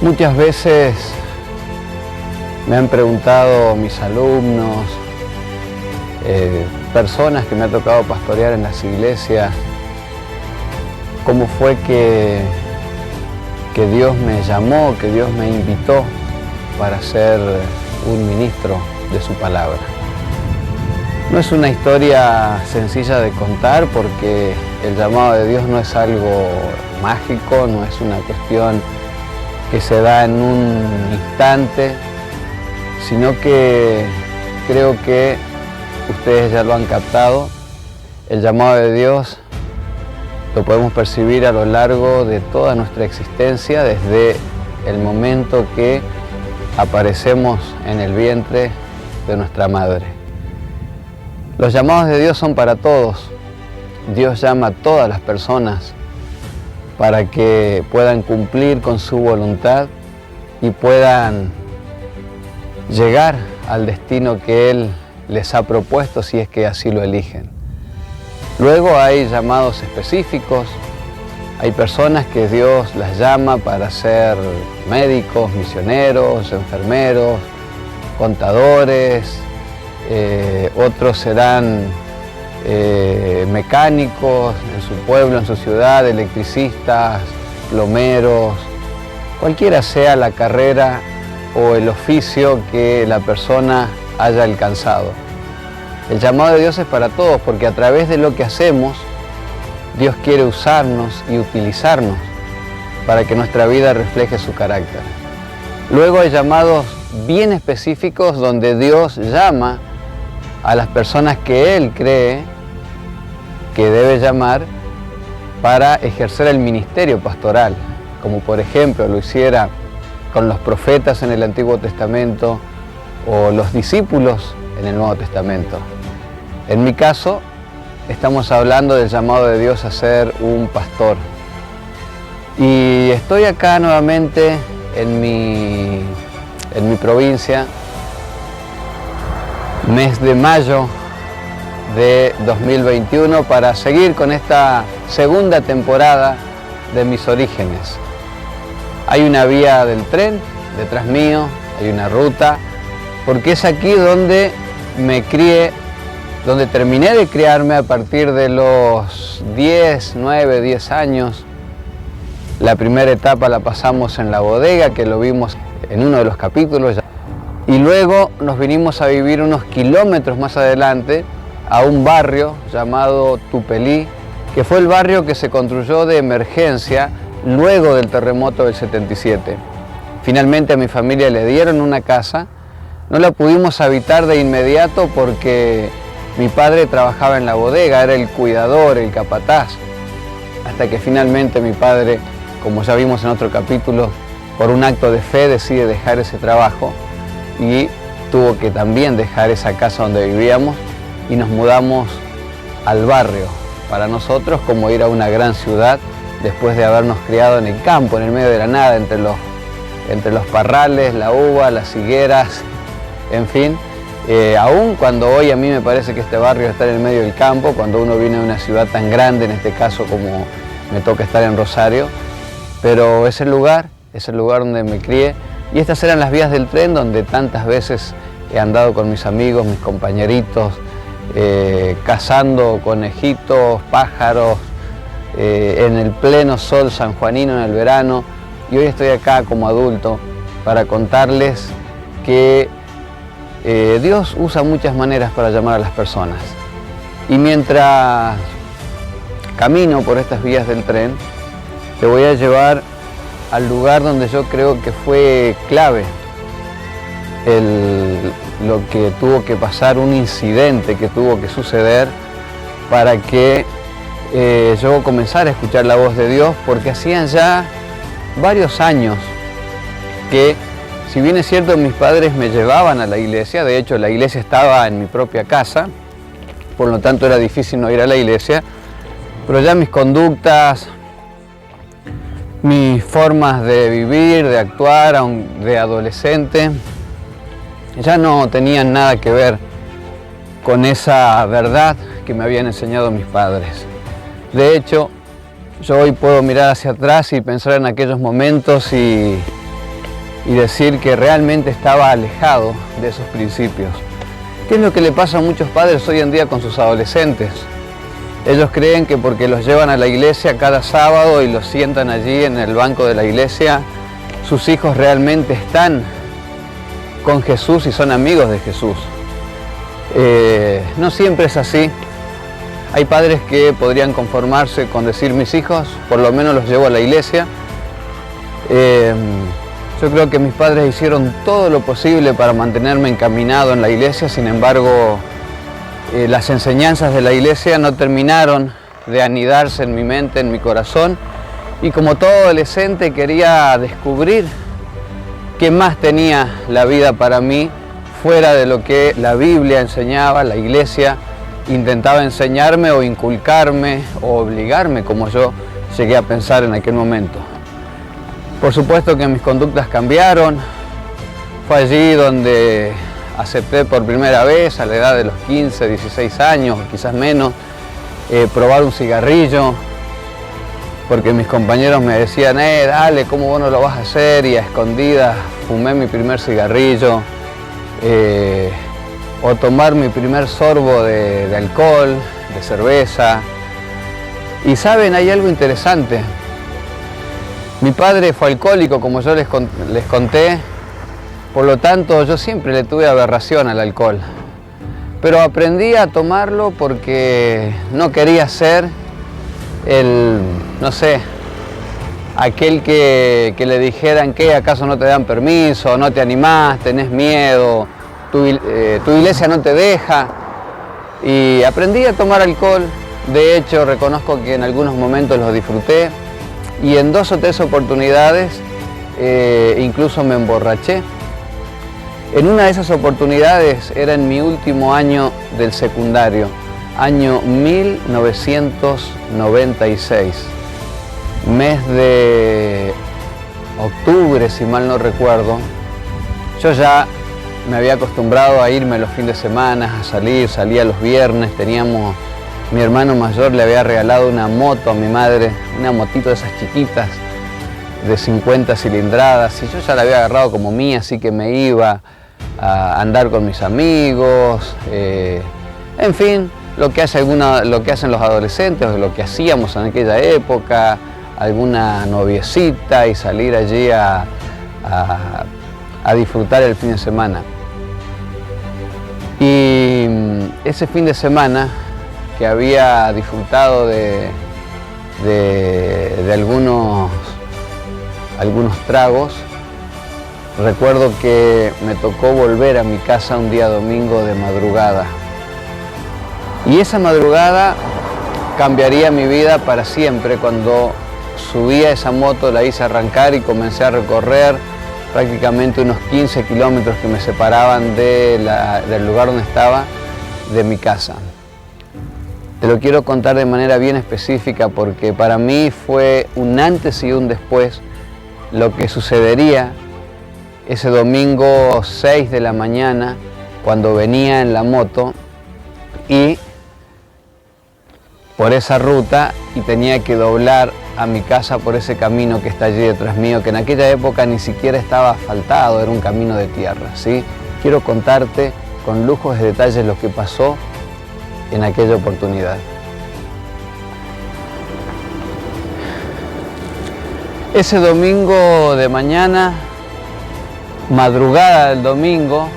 Muchas veces me han preguntado mis alumnos, personas que me ha tocado pastorear en las iglesias, cómo fue que Dios me llamó, que Dios me invitó para ser un ministro de su palabra. No es una historia sencilla de contar porque el llamado de Dios no es algo mágico, no es una cuestión que se da en un instante, sino que creo que ustedes ya lo han captado. El llamado de Dios lo podemos percibir a lo largo de toda nuestra existencia, desde el momento que aparecemos en el vientre de nuestra madre. Los llamados de Dios son para todos. Dios llama a todas las personas para que puedan cumplir con su voluntad y puedan llegar al destino que Él les ha propuesto si es que así lo eligen. Luego hay llamados específicos, hay personas que Dios las llama para ser médicos, misioneros, enfermeros, contadores, otros serán mecánicos en su pueblo, en su ciudad, electricistas, plomeros, cualquiera sea la carrera o el oficio que la persona haya alcanzado. El llamado de Dios es para todos porque a través de lo que hacemos, Dios quiere usarnos y utilizarnos para que nuestra vida refleje su carácter. Luego hay llamados bien específicos donde Dios llama a las personas que Él cree que debe llamar para ejercer el ministerio pastoral, como por ejemplo lo hiciera con los profetas en el Antiguo Testamento o los discípulos en el Nuevo Testamento. En mi caso, estamos hablando del llamado de Dios a ser un pastor. Y estoy acá nuevamente en mi provincia, mes de mayo de 2021, para seguir con esta segunda temporada de Mis Orígenes. Hay una vía del tren detrás mío, hay una ruta, porque es aquí donde me crié, donde terminé de criarme a partir de los 9, 10 años. La primera etapa la pasamos en la bodega, que lo vimos en uno de los capítulos, y luego nos vinimos a vivir unos kilómetros más adelante a un barrio llamado Tupelí, que fue el barrio que se construyó de emergencia luego del terremoto del 77. Finalmente a mi familia le dieron una casa. No la pudimos habitar de inmediato porque mi padre trabajaba en la bodega, era el cuidador, el capataz, hasta que finalmente mi padre, como ya vimos en otro capítulo, por un acto de fe decide dejar ese trabajo y tuvo que también dejar esa casa donde vivíamos y nos mudamos al barrio. Para nosotros, como ir a una gran ciudad después de habernos criado en el campo, en el medio de la nada, entre los parrales, la uva, las higueras, en fin. Aún cuando hoy a mí me parece que este barrio está en el medio del campo, cuando uno viene a una ciudad tan grande, en este caso como me toca estar en Rosario, pero es el lugar donde me crié, y estas eran las vías del tren donde tantas veces he andado con mis amigos, mis compañeritos, cazando conejitos, pájaros, en el pleno sol sanjuanino en el verano, y hoy estoy acá como adulto para contarles que Dios usa muchas maneras para llamar a las personas. Y mientras camino por estas vías del tren, te voy a llevar al lugar donde yo creo que fue clave lo que tuvo que pasar, un incidente que tuvo que suceder para que yo comenzara a escuchar la voz de Dios, porque hacían ya varios años que, si bien es cierto, mis padres me llevaban a la iglesia, de hecho la iglesia estaba en mi propia casa, por lo tanto era difícil no ir a la iglesia, pero ya mis conductas, mis formas de vivir, de actuar, aun de adolescente, ya no tenían nada que ver con esa verdad que me habían enseñado mis padres. De hecho, yo hoy puedo mirar hacia atrás y pensar en aquellos momentos y y decir que realmente estaba alejado de esos principios. ¿Qué es lo que le pasa a muchos padres hoy en día con sus adolescentes? Ellos creen que porque los llevan a la iglesia cada sábado y los sientan allí en el banco de la iglesia, sus hijos realmente están con Jesús y son amigos de Jesús. No siempre es así. Hay padres que podrían conformarse con decir: mis hijos por lo menos los llevo a la iglesia. Yo creo que mis padres hicieron todo lo posible para mantenerme encaminado en la iglesia. Sin embargo, las enseñanzas de la iglesia no terminaron de anidarse en mi mente, en mi corazón, y como todo adolescente quería descubrir qué más tenía la vida para mí fuera de lo que la Biblia enseñaba, la iglesia intentaba enseñarme o inculcarme o obligarme, como yo llegué a pensar en aquel momento. Por supuesto que mis conductas cambiaron. Fue allí donde acepté por primera vez, a la edad de los 15, 16 años, quizás menos, probar un cigarrillo, porque mis compañeros me decían: dale, ¿cómo vos no lo vas a hacer? Y a escondidas fumé mi primer cigarrillo, o tomar mi primer sorbo de alcohol, de cerveza. Y saben, hay algo interesante. Mi padre fue alcohólico, como yo les conté, por lo tanto yo siempre le tuve aberración al alcohol. Pero aprendí a tomarlo porque no quería ser no sé, aquel que le dijeran: ¿qué? ¿Acaso no te dan permiso? ¿No te animás? ¿Tenés miedo? Tu iglesia no te deja. Y aprendí a tomar alcohol. De hecho, reconozco que en algunos momentos lo disfruté. Y en 2 o 3 oportunidades incluso me emborraché. En una de esas oportunidades era en mi último año del secundario, año 1996, mes de octubre, si mal no recuerdo. Yo ya me había acostumbrado a irme los fines de semana, a salía los viernes. Mi hermano mayor le había regalado una moto a mi madre, una motito de esas chiquitas, de 50 cilindradas, y yo ya la había agarrado como mía, así que me iba a andar con mis amigos, en fin, lo que hacen los adolescentes, o lo que hacíamos en aquella época, alguna noviecita y salir allí a disfrutar el fin de semana. Y ese fin de semana, que había disfrutado de algunos tragos, recuerdo que me tocó volver a mi casa un día domingo de madrugada. Y esa madrugada cambiaría mi vida para siempre. Cuando subí a esa moto, la hice arrancar y comencé a recorrer prácticamente unos 15 kilómetros que me separaban del lugar donde estaba, de mi casa. Te lo quiero contar de manera bien específica porque para mí fue un antes y un después lo que sucedería ese domingo 6 de la mañana, cuando venía en la moto y por esa ruta y tenía que doblar a mi casa por ese camino que está allí detrás mío, que en aquella época ni siquiera estaba asfaltado, era un camino de tierra, ¿sí? Quiero contarte con lujos de detalles lo que pasó en aquella oportunidad. Ese domingo de mañana, madrugada del domingo,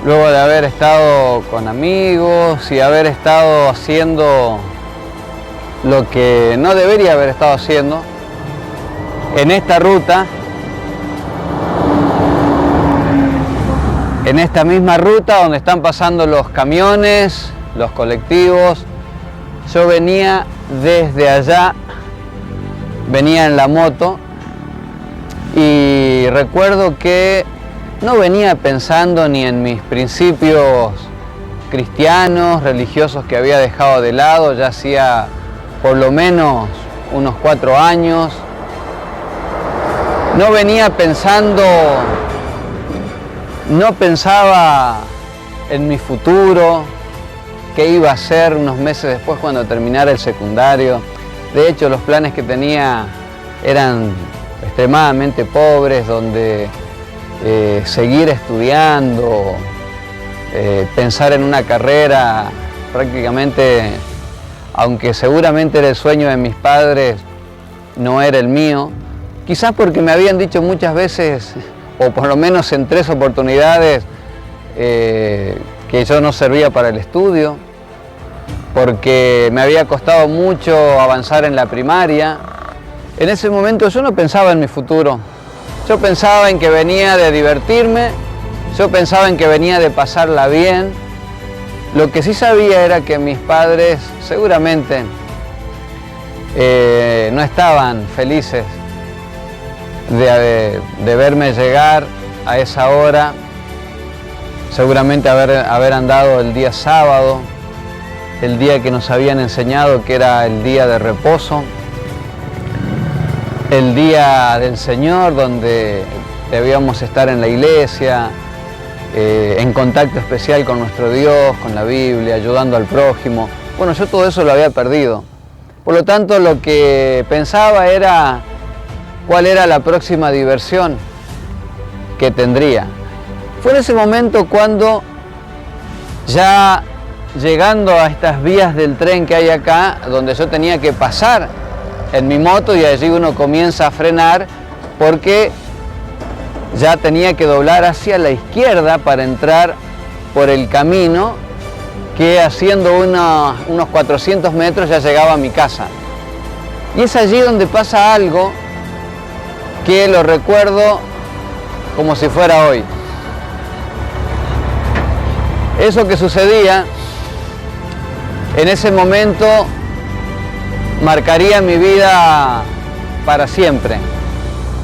luego de haber estado con amigos y haber estado haciendo lo que no debería haber estado haciendo, en esta ruta, en esta misma ruta donde están pasando los camiones, los colectivos, yo venía desde allá, venía en la moto y recuerdo que no venía pensando ni en mis principios cristianos, religiosos que había dejado de lado, ya hacía por lo menos unos 4 años. No venía pensando, no pensaba en mi futuro, qué iba a hacer unos meses después cuando terminara el secundario. De hecho, los planes que tenía eran extremadamente pobres, donde seguir estudiando, pensar en una carrera. Prácticamente, aunque seguramente era el sueño de mis padres, no era el mío. Quizás porque me habían dicho muchas veces, o por lo menos en 3 oportunidades, que yo no servía para el estudio, porque me había costado mucho avanzar en la primaria. En ese momento yo no pensaba en mi futuro. Yo pensaba en que venía de divertirme, yo pensaba en que venía de pasarla bien. Lo que sí sabía era que mis padres seguramente no estaban felices de verme llegar a esa hora, seguramente haber andado el día sábado, el día que nos habían enseñado que era el día de reposo, el día del Señor, donde debíamos estar en la iglesia, en contacto especial con nuestro Dios, con la Biblia, ayudando al prójimo. Bueno, yo todo eso lo había perdido. Por lo tanto, lo que pensaba era cuál era la próxima diversión que tendría. Fue en ese momento cuando, ya llegando a estas vías del tren que hay acá, donde yo tenía que pasar en mi moto, y allí uno comienza a frenar porque ya tenía que doblar hacia la izquierda para entrar por el camino que, haciendo unos 400 metros, ya llegaba a mi casa. Y es allí donde pasa algo que lo recuerdo como si fuera hoy. Eso que sucedía en ese momento marcaría mi vida para siempre,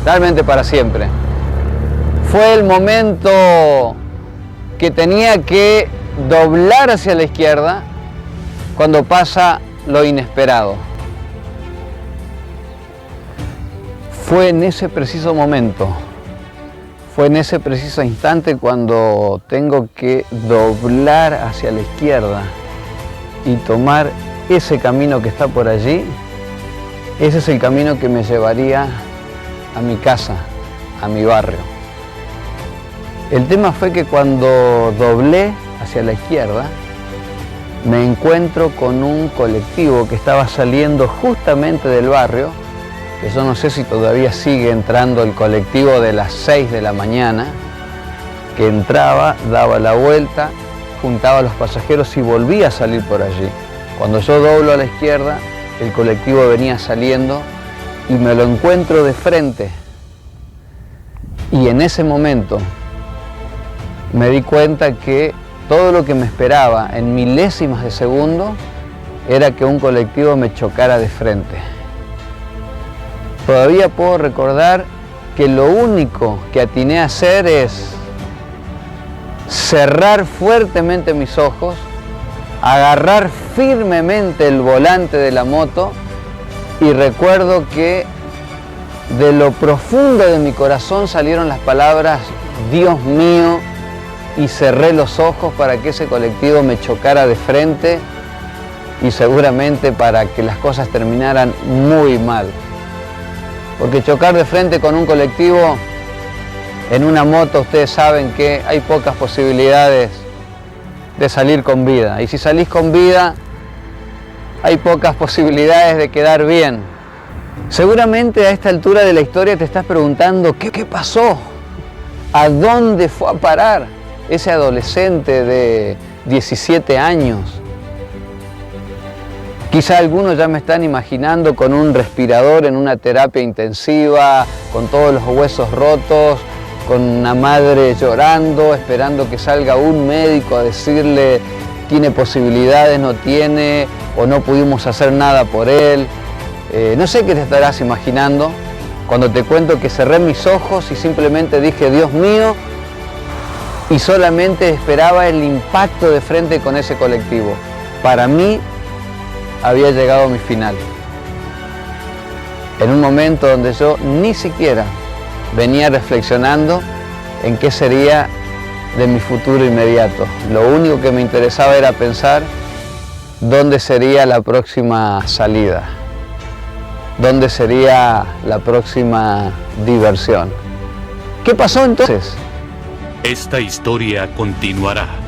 realmente para siempre. Fue el momento que tenía que doblar hacia la izquierda cuando pasa lo inesperado. Fue en ese preciso momento, fue en ese preciso instante cuando tengo que doblar hacia la izquierda y tomar ese camino que está por allí. Ese es el camino que me llevaría a mi casa, a mi barrio. El tema fue que cuando doblé hacia la izquierda, me encuentro con un colectivo que estaba saliendo justamente del barrio, que yo no sé si todavía sigue entrando el colectivo de las 6 de la mañana, que entraba, daba la vuelta, juntaba a los pasajeros y volvía a salir por allí. Cuando yo doblo a la izquierda, el colectivo venía saliendo y me lo encuentro de frente. Y en ese momento me di cuenta que todo lo que me esperaba en milésimas de segundo era que un colectivo me chocara de frente. Todavía puedo recordar que lo único que atiné a hacer es cerrar fuertemente mis ojos, agarrar firmemente el volante de la moto, y recuerdo que de lo profundo de mi corazón salieron las palabras "Dios mío", y cerré los ojos para que ese colectivo me chocara de frente y seguramente para que las cosas terminaran muy mal. Porque chocar de frente con un colectivo en una moto, ustedes saben que hay pocas posibilidades de salir con vida. Y si salís con vida, hay pocas posibilidades de quedar bien. Seguramente a esta altura de la historia te estás preguntando, ¿qué pasó? ¿A dónde fue a parar ese adolescente de 17 años? Quizá algunos ya me están imaginando con un respirador en una terapia intensiva, con todos los huesos rotos, con una madre llorando, esperando que salga un médico a decirle tiene posibilidades, no tiene, o no pudimos hacer nada por él. No sé qué te estarás imaginando cuando te cuento que cerré mis ojos y simplemente dije "Dios mío", y solamente esperaba el impacto de frente con ese colectivo. Para mí había llegado mi final. En un momento donde yo ni siquiera venía reflexionando en qué sería de mi futuro inmediato. Lo único que me interesaba era pensar dónde sería la próxima salida, dónde sería la próxima diversión. ¿Qué pasó entonces? Esta historia continuará.